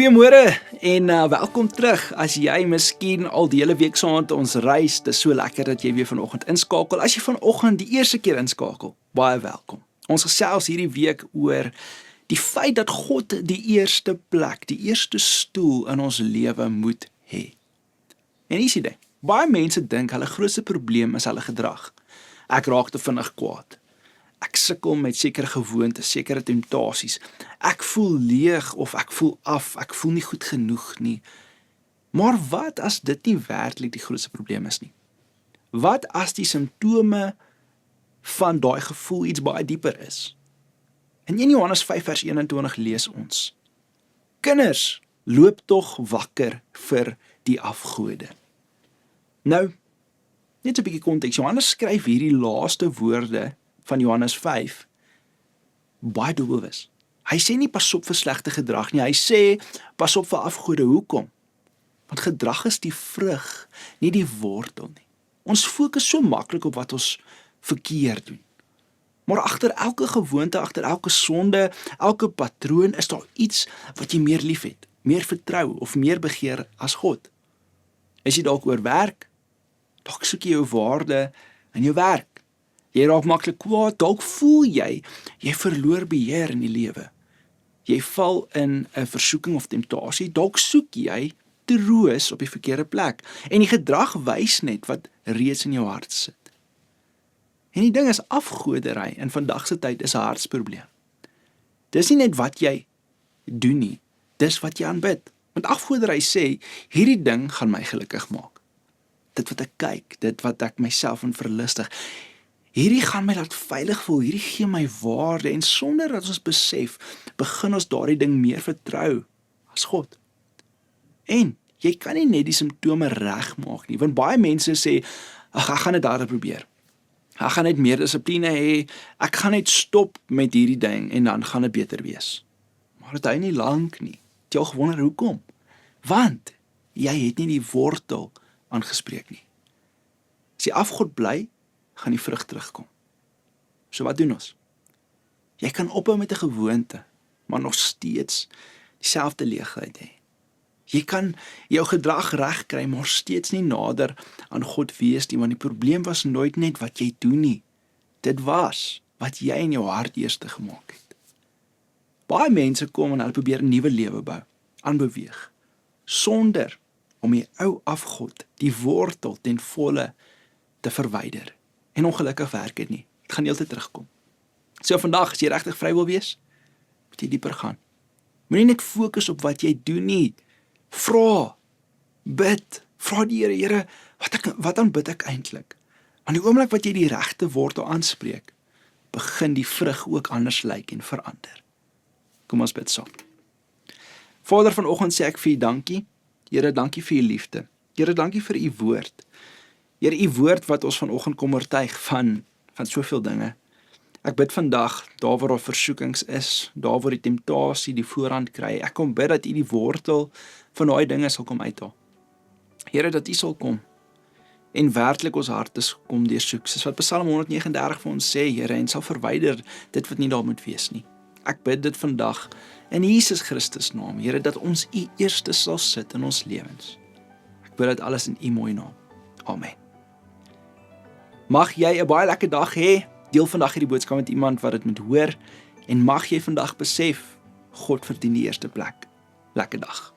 Goeiemôre en welkom terug. As jy miskien al die hele week saam met ons reis, dis so lekker dat jy weer vanoggend inskakel. As jy vanoggend die eerste keer inskakel, baie welkom. Ons gesels hierdie week oor die feit dat God die eerste plek, die eerste stoel in ons lewe moet hê. En hier is die ding, baie mense dink hulle grootste probleem is hulle gedrag. Ek raak te vinnig kwaad. Ek sukkel met sekere gewoontes, sekere temptasies. Ek voel leeg of ek voel af, ek voel nie goed genoeg nie. Maar wat as dit nie werklik die grootste probleem is nie? Wat as die simptome van daai gevoel iets baie dieper is? In 1 Johannes 5 vers 21 lees ons: Kinders, loop tog wakker vir die afgode. Nou, net 'n bietjie konteks. Johannes skryf hierdie laaste woorde van Johannes 5 baie doelbewus. Hy sê nie pas op vir slegte gedrag nie, hy sê pas op vir afgode. Hoekom? Want gedrag is die vrug, nie die wortel nie. Ons fokus so maklik op wat ons verkeerd doen. Maar agter elke gewoonte, agter elke sonde, elke patroon is daar iets wat jy meer liefhet, meer vertrou of meer begeer as God. Is jy dalk oorwerk? Dalk soek jy jou waarde in jou werk. Jy raak maklik kwaad, dalk voel jy verloor beheer in die lewe. Jy val in 'n versoeking of temptasie, dalk soek jy troos op die verkeerde plek. En die gedrag wys net wat reeds in jou hart sit. En die ding is, afgoderry in vandag se tyd is 'n hartsprobleem. Dis nie net wat jy doen nie, dis wat jy aanbid. Want afgoderry sê, hierdie ding gaan my gelukkig maak. Dit wat ek kyk, dit wat ek myself in verlustig, hierdie gaan my laat veilig voel, hierdie gee my waarde, en sonder dat ons besef, begin ons daardie ding meer vertrou as God. En jy kan nie net die simptome regmaak nie, want baie mense sê, ag, ek gaan dit harder probeer. Ek gaan net meer dissipline hê, ek gaan net stop met hierdie ding en dan gaan dit beter wees. Maar dit hou nie lank nie. Het jy al gewonder hoekom? Want jy het nie die wortel aangespreek nie. As jy afgod bly, gaan die vrug terugkom. So wat doen ons? Jy kan ophou met 'n gewoonte, maar nog steeds dieselfde leegheid hê. Jy kan jou gedrag regkry, maar steeds nie nader aan God wees nie, want die probleem was nooit net wat jy doen nie. Dit was wat jy in jou hart eerste gemaak het. Baie mense kom en hulle probeer 'n nuwe lewe bou, aanbeweeg, sonder om die ou afgod, die wortel ten volle te verwyder. En ongelukkig werk dit nie. Dit gaan heeltyd terugkom. So vandag, as jy regtig vry wil wees, moet jy dieper gaan. Moenie net fokus op wat jy doen nie. Vra, bid, vra die Here, Here, wat aanbid ek eintlik? Want die oomblik wat jy die regte wortel aanspreek, begin die vrug ook anders lyk en verander. Kom ons bid saam. Vader, vanoggend sê ek vir U dankie. Here, dankie vir U liefde. Here, dankie vir U woord. Here, U woord wat ons vanoggend kom oortuig van soveel dinge. Ek bid vandag, daar waar daar versoekings is, daar waar die temptasie die voorhand kry, ek kom bid dat U die wortel van daai dinge sal kom uithaal. Here, dat U sal kom en werklik ons harte kom deursoek, soos wat Psalm 139 vir ons sê, Here, en sal verwyder dit wat nie daar moet wees nie. Ek bid dit vandag in Jesus Christus naam, Here, dat ons U eerste sal sit in ons lewens. Ek bid dit alles in U mooi naam. Amen. Mag jy 'n baie lekker dag hê. Deel vandag hierdie boodskap met iemand wat dit moet hoor. En mag jy vandag besef, God verdien die eerste plek. Lekker dag.